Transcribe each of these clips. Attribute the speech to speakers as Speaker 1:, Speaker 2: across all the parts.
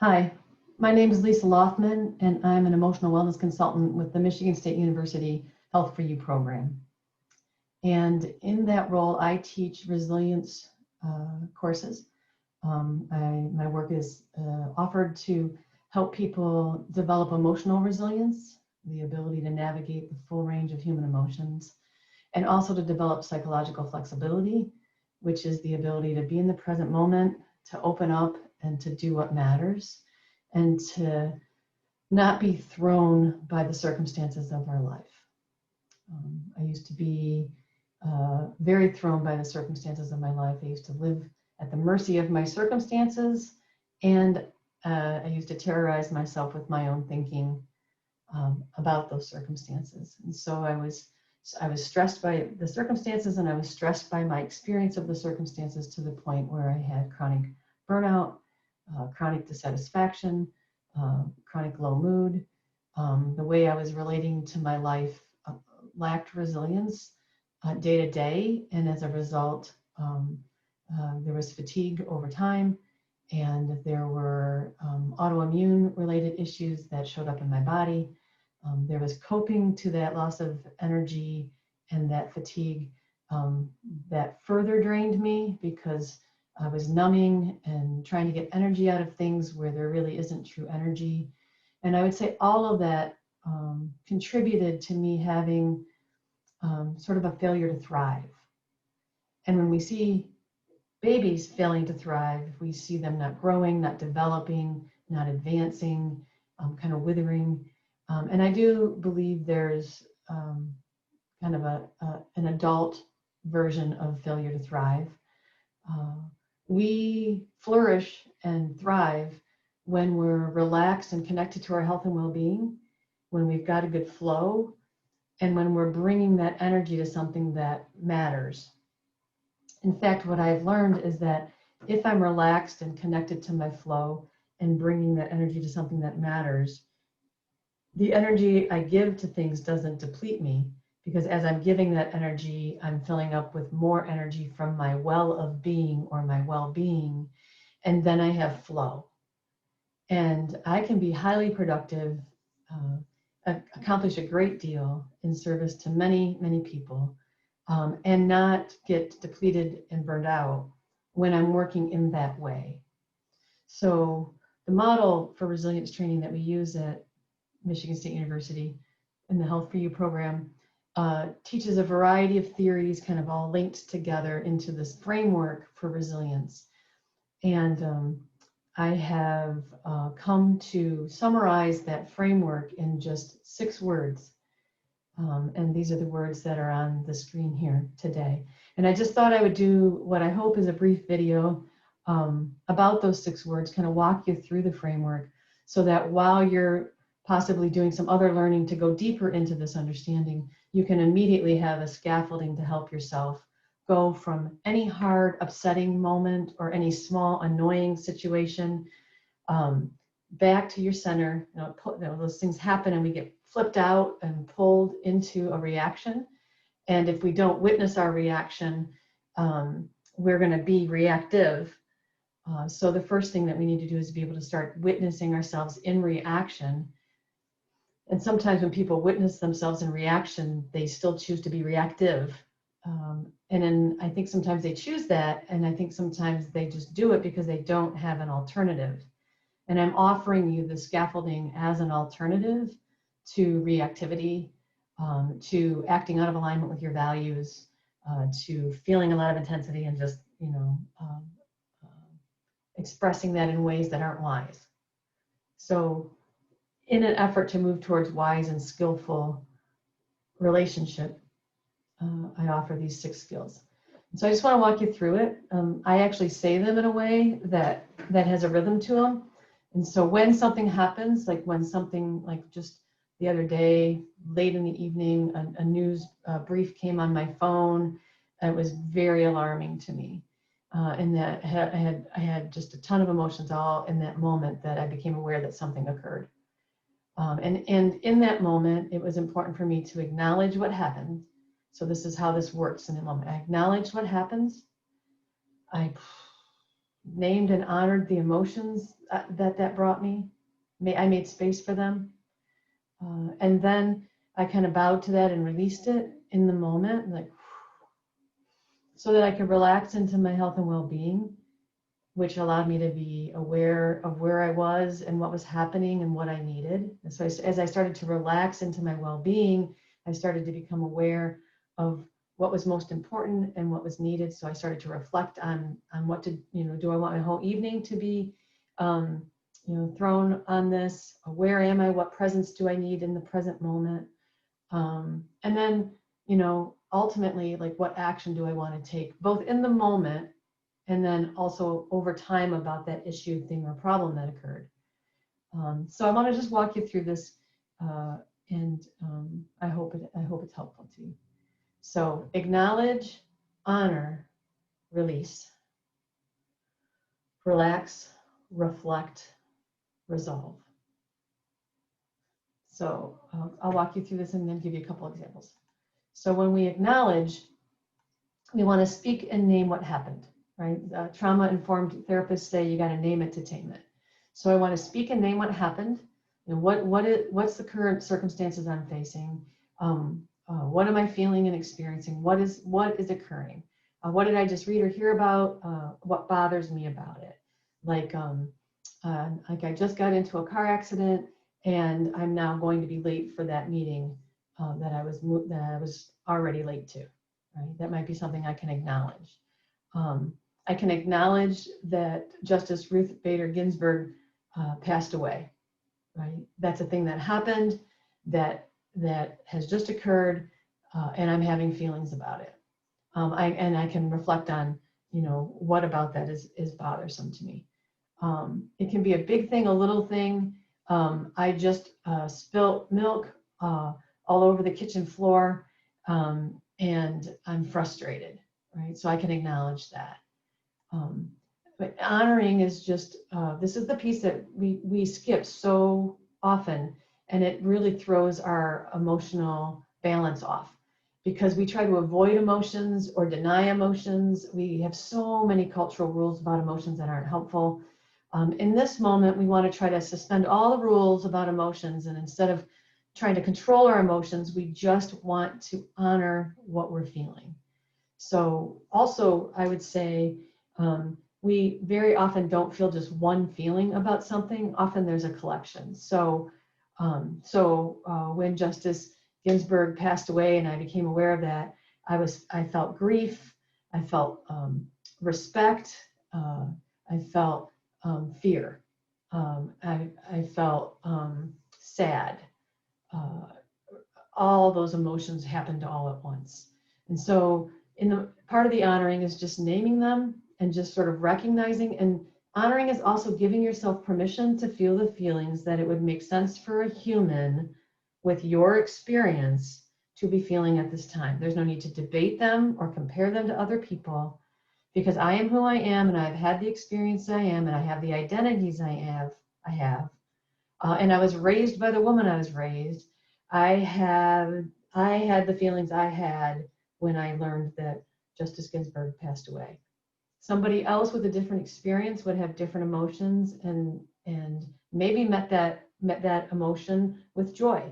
Speaker 1: Hi, my name is Lisa Laughman, and I'm an emotional wellness consultant with the Michigan State University Health4U program. And in that role, I teach resilience courses. My work is offered to help people develop emotional resilience, the ability to navigate the full range of human emotions, and also to develop psychological flexibility, which is the ability to be in the present moment, to open up and to do what matters, and to not be thrown by the circumstances of our life. I used to be very thrown by the circumstances of my life. I used to live at the mercy of my circumstances, and I used to terrorize myself with my own thinking about those circumstances. And so I was stressed by the circumstances, and I was stressed by my experience of the circumstances to the point where I had chronic burnout, chronic dissatisfaction, chronic low mood. The way I was relating to my life lacked resilience day to day, and as a result, there was fatigue over time, and there were autoimmune related issues that showed up in my body. There was coping to that loss of energy and that fatigue that further drained me, because I was numbing and trying to get energy out of things where there really isn't true energy. And I would say all of that contributed to me having sort of a failure to thrive. And when we see babies failing to thrive, we see them not growing, not developing, not advancing, kind of withering. And I do believe there's kind of an adult version of failure to thrive. We flourish and thrive when we're relaxed and connected to our health and well-being, when we've got a good flow, and when we're bringing that energy to something that matters. In fact, what I've learned is that if I'm relaxed and connected to my flow and bringing that energy to something that matters, the energy I give to things doesn't deplete me, because as I'm giving that energy, I'm filling up with more energy from my well of being or my well-being, and then I have flow. And I can be highly productive, accomplish a great deal in service to many, many people, and not get depleted and burned out when I'm working in that way. So the model for resilience training that we use at Michigan State University in the Health4U program teaches a variety of theories kind of all linked together into this framework for resilience. And I have come to summarize that framework in just 6 words. And these are the words that are on the screen here today. And I just thought I would do what I hope is a brief video about those 6 words, kind of walk you through the framework, so that while you're possibly doing some other learning to go deeper into this understanding, you can immediately have a scaffolding to help yourself go from any hard, upsetting moment or any small, annoying situation back to your center. Those things happen and we get flipped out and pulled into a reaction. And if we don't witness our reaction, we're going to be reactive. So the first thing that we need to do is be able to start witnessing ourselves in reaction. And sometimes when people witness themselves in reaction, they still choose to be reactive. And then I think sometimes they choose that, and I think sometimes they just do it because they don't have an alternative. And I'm offering you the scaffolding as an alternative to reactivity, to acting out of alignment with your values, to feeling a lot of intensity and just, expressing that in ways that aren't wise. So in an effort to move towards wise and skillful relationship, I offer these 6 skills. So I just want to walk you through it. I actually say them in a way that has a rhythm to them. And so when something happens, like when something, like just the other day, late in the evening, a news brief came on my phone, it was very alarming to me. And that I had just a ton of emotions all in that moment that I became aware that something occurred. And in that moment, it was important for me to acknowledge what happened. So this is how this works in a moment. I acknowledge what happens. I named and honored the emotions that brought me. I made space for them. And then I kind of bowed to that and released it in the moment, like, so that I could relax into my health and well-being, which allowed me to be aware of where I was and what was happening and what I needed. And so as I started to relax into my well-being, I started to become aware of what was most important and what was needed. So I started to reflect on what to, do I want my whole evening to be, thrown on this? Where am I? What presence do I need in the present moment? And then, ultimately, like, what action do I want to take, both in the moment and then also over time about that issue, thing, or problem that occurred. So I want to just walk you through this, and I hope it's helpful to you. So acknowledge, honor, release, relax, reflect, resolve. So I'll walk you through this and then give you a couple examples. So when we acknowledge, we want to speak and name what happened, right? Trauma-informed therapists say you got to name it to tame it. So I want to speak and name what happened, and what's the current circumstances I'm facing. What am I feeling and experiencing? What is occurring? What did I just read or hear about? What bothers me about it? Like I just got into a car accident and I'm now going to be late for that meeting that I was already late to. Right? That might be something I can acknowledge. I can acknowledge that Justice Ruth Bader Ginsburg passed away. Right? That's a thing that happened, that has just occurred, and I'm having feelings about it. I can reflect on, what about that is bothersome to me. It can be a big thing, a little thing. I just spilt milk all over the kitchen floor, and I'm frustrated, right? So I can acknowledge that. But honoring is just, this is the piece that we skip so often, and it really throws our emotional balance off, because we try to avoid emotions or deny emotions. We have so many cultural rules about emotions that aren't helpful. In this moment, we want to try to suspend all the rules about emotions, and instead of trying to control our emotions, we just want to honor what we're feeling. So also, I would say, we very often don't feel just one feeling about something. Often there's a collection. So when Justice Ginsburg passed away and I became aware of that, I felt grief, I felt respect, I felt fear, I felt sad. All those emotions happened all at once. And so in the part of the honoring is just naming them and just sort of recognizing, and honoring is also giving yourself permission to feel the feelings that it would make sense for a human with your experience to be feeling at this time. There's no need to debate them or compare them to other people, because I am who I am, and I've had the experience I am, and I have the identities I have. And I was raised by the woman I was raised. I had the feelings I had when I learned that Justice Ginsburg passed away. Somebody else with a different experience would have different emotions, and maybe met that emotion with joy,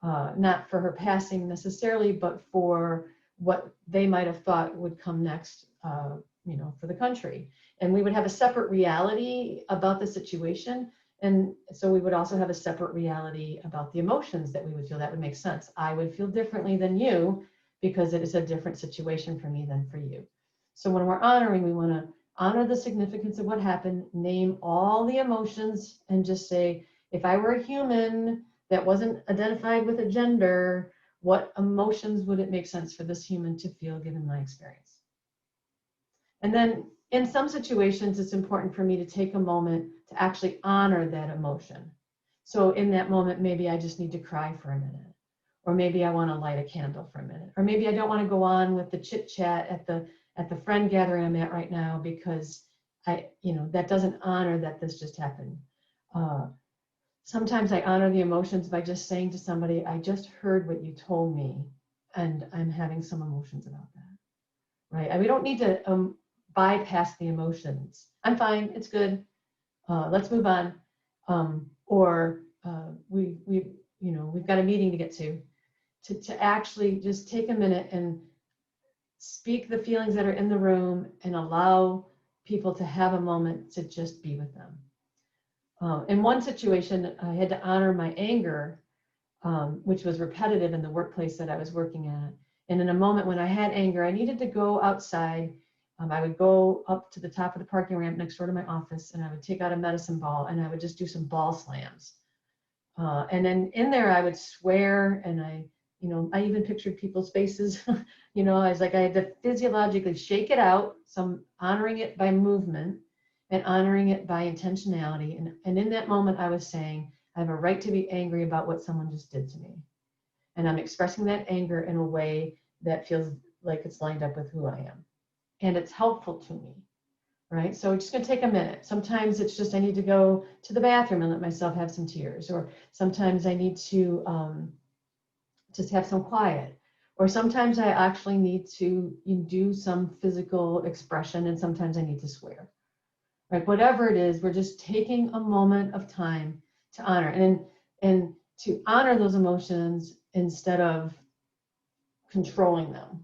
Speaker 1: not for her passing necessarily, but for what they might have thought would come next, for the country. And we would have a separate reality about the situation. And so we would also have a separate reality about the emotions that we would feel. That would make sense. I would feel differently than you because it is a different situation for me than for you. So when we're honoring, we want to honor the significance of what happened, name all the emotions, and just say, if I were a human that wasn't identified with a gender, what emotions would it make sense for this human to feel given my experience? And then in some situations, it's important for me to take a moment to actually honor that emotion. So in that moment, maybe I just need to cry for a minute, or maybe I want to light a candle for a minute, or maybe I don't want to go on with the chit chat at the friend gathering I'm at right now, because that doesn't honor that this just happened. Sometimes I honor the emotions by just saying to somebody, I just heard what you told me, and I'm having some emotions about that, right? And we don't need to bypass the emotions. I'm fine, it's good, let's move on. Or we've got a meeting to get to actually just take a minute and speak the feelings that are in the room and allow people to have a moment to just be with them. In one situation, I had to honor my anger, which was repetitive in the workplace that I was working at. And in a moment when I had anger, I needed to go outside. I would go up to the top of the parking ramp next door to my office, and I would take out a medicine ball, and I would just do some ball slams. And then in there, I would swear, and I even pictured people's faces. I was like, I had to physiologically shake it out. So I'm honoring it by movement and honoring it by intentionality. And in that moment, I was saying, I have a right to be angry about what someone just did to me. And I'm expressing that anger in a way that feels like it's lined up with who I am. And it's helpful to me, right? So it's just going to take a minute. Sometimes it's just I need to go to the bathroom and let myself have some tears. Or sometimes I need to just have some quiet. Or sometimes I actually need to do some physical expression, and sometimes I need to swear. Right? Whatever it is, we're just taking a moment of time to honor and to honor those emotions instead of controlling them.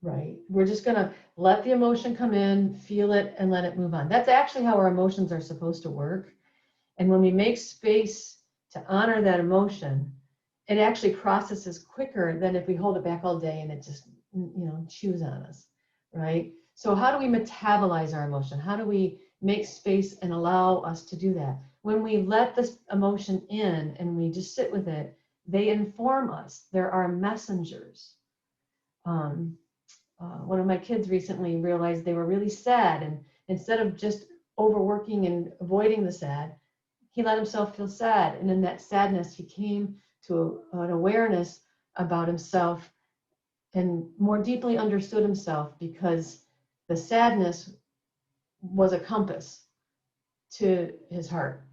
Speaker 1: Right? We're just going to let the emotion come in, feel it, and let it move on. That's actually how our emotions are supposed to work. And when we make space to honor that emotion, it actually processes quicker than if we hold it back all day and it just, chews on us, right? So how do we metabolize our emotion? How do we make space and allow us to do that? When we let this emotion in and we just sit with it, they inform us. There are messengers. One of my kids recently realized they were really sad, and instead of just overworking and avoiding the sad, he let himself feel sad. And in that sadness, he came to an awareness about himself and more deeply understood himself, because the sadness was a compass to his heart.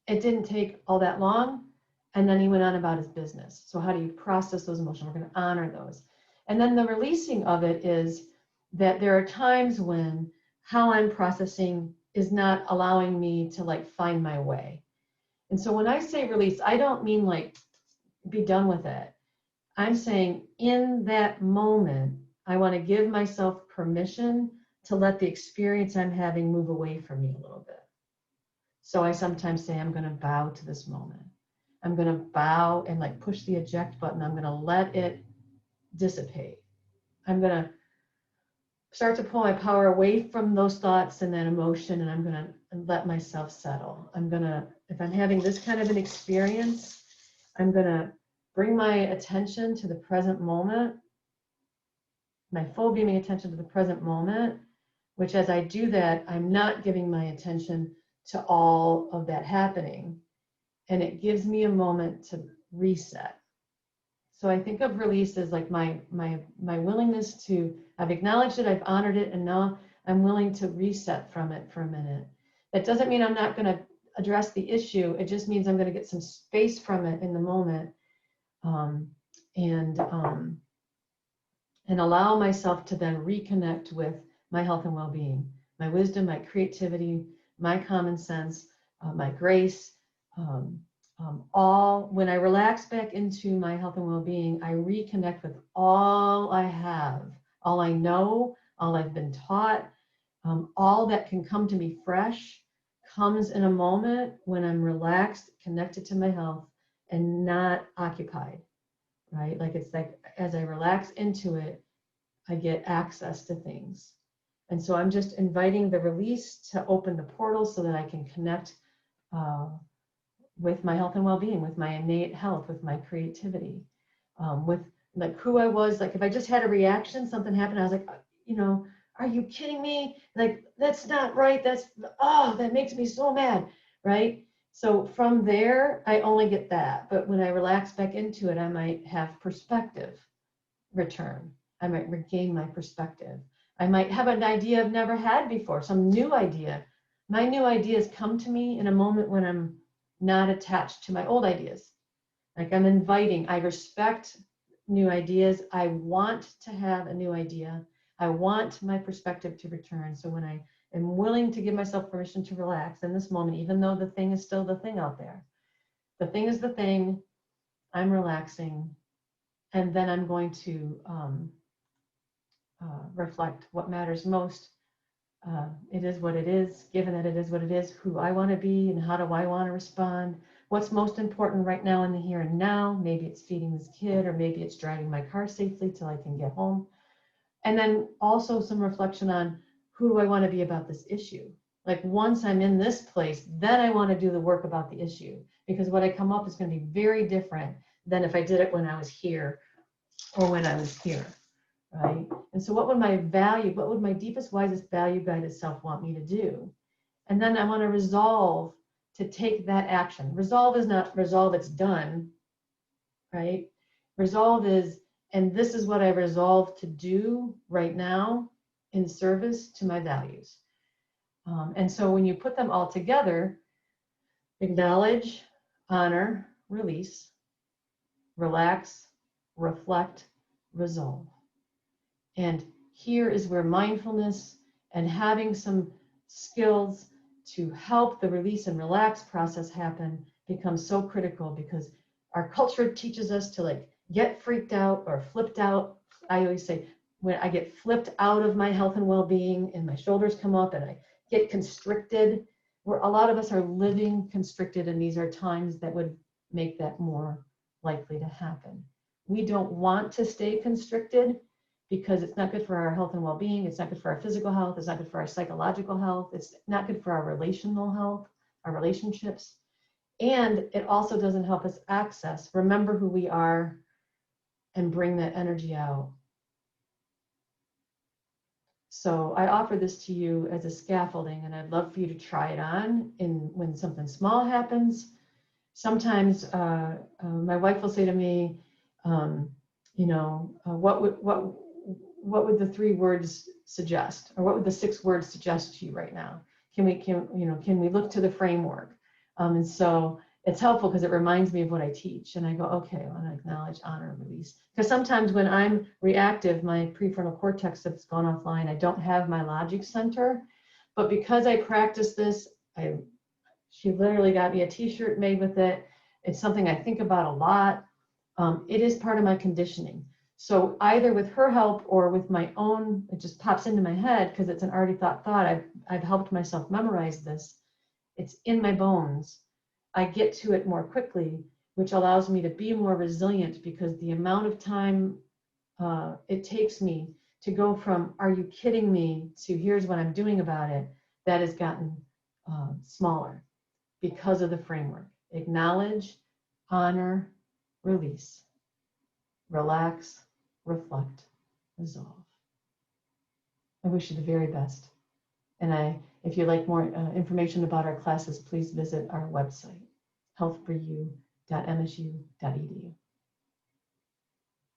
Speaker 1: It didn't take all that long, and then he went on about his business. So how do you process those emotions? We're going to honor those. And then the releasing of it is that there are times when how I'm processing is not allowing me to find my way. And so when I say release, I don't mean be done with it. I'm saying in that moment, I want to give myself permission to let the experience I'm having move away from me a little bit. So I sometimes say, I'm going to bow to this moment. I'm going to bow and push the eject button. I'm going to let it dissipate. I'm going to start to pull my power away from those thoughts and that emotion, and I'm going to let myself settle. If I'm having this kind of an experience, I'm going to bring my attention to the present moment, my full beaming attention to the present moment, which as I do that, I'm not giving my attention to all of that happening. And it gives me a moment to reset. So I think of release as my willingness to, I've acknowledged it, I've honored it, and now I'm willing to reset from it for a minute. That doesn't mean I'm not going to address the issue. It just means I'm going to get some space from it in the moment, and allow myself to then reconnect with my health and well-being, my wisdom, my creativity, my common sense, my grace. When I relax back into my health and well-being, I reconnect with all I have, all I know, all I've been taught, all that can come to me fresh comes in a moment when I'm relaxed, connected to my health, and not occupied, right? It's as I relax into it, I get access to things. And so I'm just inviting the release to open the portal so that I can connect with my health and well-being, with my innate health, with my creativity, with who I was. If I just had a reaction, something happened, I was like, are you kidding me? That's not right. That makes me so mad, right? So from there, I only get that. But when I relax back into it, I might have perspective return. I might regain my perspective. I might have an idea I've never had before, some new idea. My new ideas come to me in a moment when I'm not attached to my old ideas. I'm inviting, I respect new ideas. I want to have a new idea. I want my perspective to return. So when I am willing to give myself permission to relax in this moment, even though the thing is still the thing out there, the thing is the thing, I'm relaxing, and then I'm going to reflect what matters most. It is what it is, given that it is what it is, who I want to be and how do I want to respond. What's most important right now in the here and now? Maybe it's feeding this kid, or maybe it's driving my car safely till I can get home. And then also some reflection on who do I want to be about this issue? Like once I'm in this place, then I want to do the work about the issue, because what I come up is going to be very different than if I did it when I was here or when I was here, right? And so what would my deepest, wisest, value-guided self want me to do? And then I want to resolve to take that action. Resolve is not resolve, it's done, right? Resolve is, and this is what I resolve to do right now in service to my values. And so when you put them all together, acknowledge, honor, release, relax, reflect, resolve. And here is where mindfulness and having some skills to help the release and relax process happen becomes so critical, because our culture teaches us to like get freaked out or flipped out. I always say, when I get flipped out of my health and well-being and my shoulders come up and I get constricted, where a lot of us are living constricted, and these are times that would make that more likely to happen. We don't want to stay constricted because it's not good for our health and well-being. It's not good for our physical health. It's not good for our psychological health. It's not good for our relational health, our relationships. And it also doesn't help us access, remember who we are, and bring that energy out. So I offer this to you as a scaffolding, and I'd love for you to try it on when something small happens. Sometimes my wife will say to me, what would the 3 words suggest, or what would the 6 words suggest to you right now? Can we look to the framework? And so it's helpful because it reminds me of what I teach, and I go, okay, I want to acknowledge, honor, and release. Because sometimes when I'm reactive, my prefrontal cortex that's gone offline, I don't have my logic center. But because I practice this, she literally got me a t-shirt made with it. It's something I think about a lot. It is part of my conditioning. So either with her help or with my own, it just pops into my head because it's an already thought. I've helped myself memorize this. It's in my bones. I get to it more quickly, which allows me to be more resilient, because the amount of time it takes me to go from "are you kidding me" to "here's what I'm doing about it," that has gotten smaller because of the framework. Acknowledge, honor, release, relax, reflect, resolve. I wish you the very best. And if you'd like more information about our classes, please visit our website, health4u.msu.edu.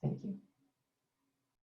Speaker 1: Thank you.